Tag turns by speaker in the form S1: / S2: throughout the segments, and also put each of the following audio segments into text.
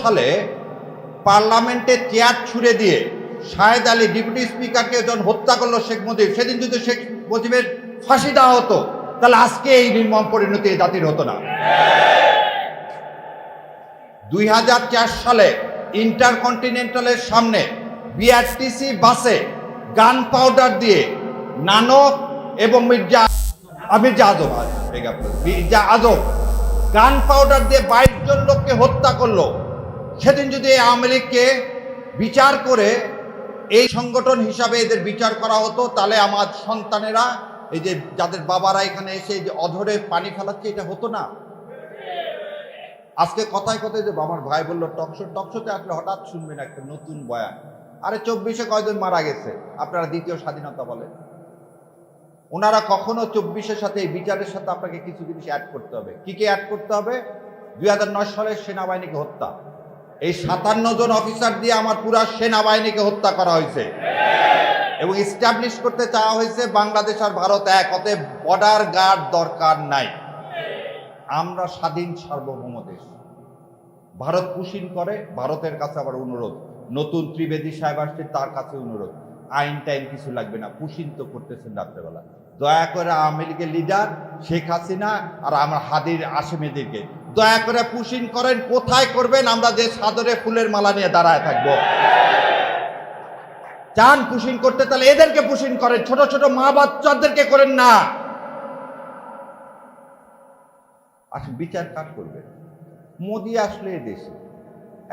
S1: সালে পার্লামেন্টে চেয়ার ছুড়ে দিয়ে শাহেদ আলী ডেপুটি স্পিকারকে যখন হত্যা করলো শেখ মুজিব, সেদিন যদি শেখ মুজিবের ফাঁসি দেওয়া হতো তাহলে আজকে এই নির্মম পরিণতি জাতির হতো না। 2004 সালে ইন্টারকন্টিনেন্টালের সামনে বিআরটিসি বাসে গান পাউডার দিয়ে নানক এবং মির্জা আজম গান পাউডার দিয়ে 22 জন লোককে হত্যা করলো। সেদিন যদি আওয়ামী লীগকে বিচার করে এই সংগঠন হিসাবে এদের বিচার করা হতো, তাহলে আমার সন্তানেরা, এই যে যাদের বাবারা এখানে এসে যে অধরে পানি ফেলাচ্ছে, এটা হতো না। আজকে কথায় কথায় যে আমার ভাই বললো টকশোতে আসলে হঠাৎ শুনবেন একটা নতুন বয়ান, আরে 24-এ কয়জন মারা গেছে, আপনারা দ্বিতীয় স্বাধীনতা বলেন। ওনারা কখনো 24-এর সাথে এই বিচারের সাথে আপনাকে কিছু জিনিস অ্যাড করতে হবে। কি কি অ্যাড করতে হবে? 2009 সালের সেনাবাহিনীকে হত্যা, এই 57 জন অফিসার দিয়ে আমার পুরা সেনাবাহিনীকে হত্যা করা হয়েছে এবং এস্টাবলিশ করতে চাওয়া হয়েছে বাংলাদেশ আর ভারত এক, অতএব বর্ডার গার্ড দরকার নাই, আমরা স্বাধীন সার্বভৌম দেশ। ভারত পুশিন করে, ভারতের কাছে আবার অনুরোধ, নতুন ত্রিবেদী সাহেব আসছে, তার কাছে অনুরোধ, আইন টাইন কিছু লাগবে না, পুশিন তো করতেছেন রাত্রেবেলা, দয়া করে আওয়ামী লীগের লিডার শেখ হাসিনা আর আমার হাদির আসামিদেরকে দয়া করে পুশিন করেন। কোথায় করবেন? আমরা যে সাদরে ফুলের মালা নিয়ে দাঁড়ায় থাকবো। চান পুশিন করতে, তাহলে এদেরকে পুশিন করেন, ছোট ছোট মা বাচ্চাদেরকে করেন না। আসলে বিচার কাজ করবে। মোদি আসলে দেশে,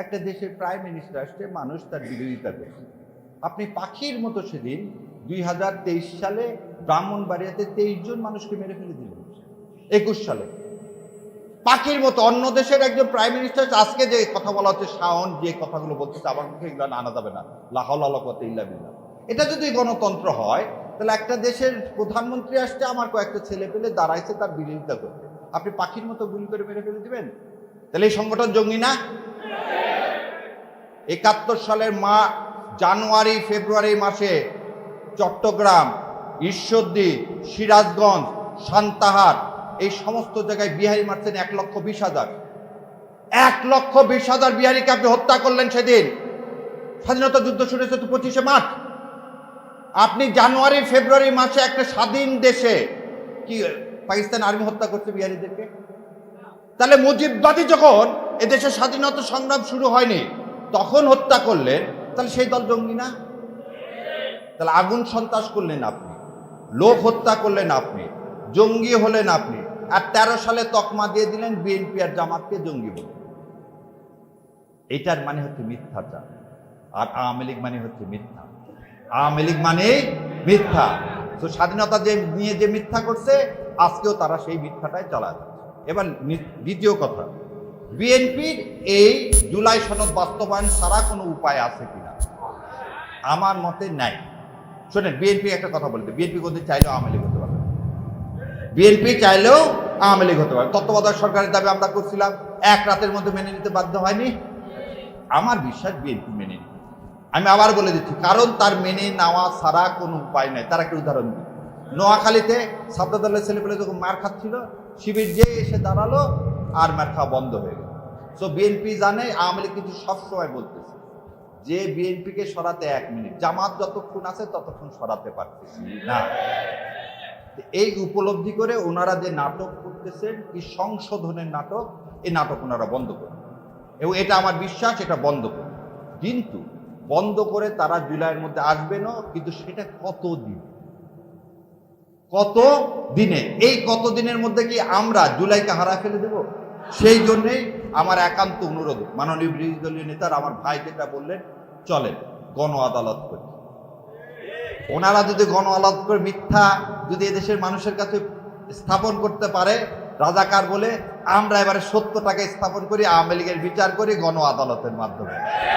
S1: একটা দেশের প্রাইম মিনিস্টার আসছে, মানুষ তার বিরোধিতা করছে। আপনি পাখির মতো সেদিন 2023 সালে ব্রাহ্মণবাড়িয়াতে 23 জন মানুষকে মেরে ফেলে দিলেন। 21 সালে পাখির মতো অন্য দেশের একজন প্রাইম মিনিস্টার, আজকে যে কথা বলা হচ্ছে, শাওন যে কথাগুলো বলতেছে, আমার মুখে এগুলো আনা যাবে না, লা হাওলা ওয়ালা কুওয়াতা ইল্লা বিল্লাহ। এটা যদি গণতন্ত্র হয়, তাহলে একটা দেশের প্রধানমন্ত্রী আসছে, আমার কয়েকটা ছেলে পেলে দাঁড়াইছে তার বিরোধিতা করতে, আপনি পাখির মতো গুলি করে মেরে ফেলে দিবেন? তাহলে এই সংগঠন জঙ্গি না? 71 সালের জানুয়ারি ফেব্রুয়ারি মাসে চট্টগ্রাম, ঈশ্বরদী, সিরাজগঞ্জ, সান্তাহার, এই সমস্ত জায়গায় বিহারি মারছেন 1,20,000। 1,20,000 বিহারিকে আপনি হত্যা করলেন সেদিন। স্বাধীনতা যুদ্ধ শুরু হয়েছে তো 25শে মার্চ। আপনি জানুয়ারি ফেব্রুয়ারি মাসে একটা স্বাধীন দেশে কি পাকিস্তান আর্মি হত্যা করছে বিহারিদেরকে? তাহলে মুজিববাদী যখন এদেশে স্বাধীনতা সংগ্রাম শুরু হয়নি তখন হত্যা করলেন, তাহলে সেই দল জঙ্গি না? তাহলে আগুন সন্ত্রাস করলেন আপনি, লোক হত্যা করলেন আপনি, জঙ্গি হলেন আপনি, আর 13 সালে তকমা দিয়ে দিলেন বিএনপি আর জামাতকে জঙ্গি বলে। এটার মানে হচ্ছে মিথ্যাচার। আর আওয়ামী লীগ মানে হচ্ছে মিথ্যা। আওয়ামী লীগ মানে মিথ্যা। তো স্বাধীনতা যে নিয়ে যে মিথ্যা করছে, আজকেও তারা সেই মিথ্যাটাই চালায়। এবার দ্বিতীয় কথা, বিএনপির এই জুলাই সনদ বাস্তবায়ন ছাড়া কোনো উপায় আছে কিনা? আমার মতে নাই। শোনেন, বিএনপি একটা কথা বলতে, বিএনপি করতে চাইলেও আওয়ামী লীগ হতে পারে, বিএনপি চাইলেও আওয়ামী লীগ হতে পারে। তত্ত্বাবধায়ক সরকারের দাবি আমরা করছিলাম, এক রাতের মধ্যে মেনে নিতে বাধ্য হয়নি। আমার বিশ্বাস বিএনপি মেনে নিতে। আমি আবার বলে দিচ্ছি, কারণ তার মেনে নেওয়া ছাড়া কোনো উপায় নাই। তার একটা উদাহরণ দিই, নোয়াখালীতে ছাত্র দলের ছেলেপেলে যখন মার খাচ্ছিল, শিবির যে এসে দাঁড়ালো আর মার খাওয়া বন্ধ হয়ে গেল। সো বিএনপি জানে, আওয়ামী লীগ কিন্তু সবসময় বলতেছে যে বিএনপিকে সরাতে 1 মিনিট, জামাত যতক্ষণ আছে ততক্ষণ সরাতে পারতেছি না। এই উপলব্ধি করে ওনারা যে নাটক করতেছেন, কি সংশোধনের নাটক, এই নাটক ওনারা বন্ধ করবে এবং এটা আমার বিশ্বাস, এটা বন্ধ করবে। কিন্তু বন্ধ করে তারা জুলাইয়ের মধ্যে আসবে না, কিন্তু সেটা কত দিনে, এই কত দিনের মধ্যে কি আমরা জুলাইকে হারা ফেলে দেব? সেই জন্যেই আমার একান্ত অনুরোধ, মাননীয় বিরোধী দলীয় নেতার আমার ভাই যেটা বললেন, চলেন গণ আদালত করি। ওনারা যদি গণ আদালত করে মিথ্যা যদি এদেশের মানুষের কাছে স্থাপন করতে পারে রাজাকার বলে, আমরা এবারে সত্যটাকে স্থাপন করি, আওয়ামী লীগের বিচার করি গণ আদালতের মাধ্যমে।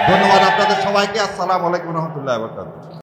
S1: ধন্যবাদ আপনাদের সবাইকে। আসসালামু আলাইকুম রহমতুল্লাহ।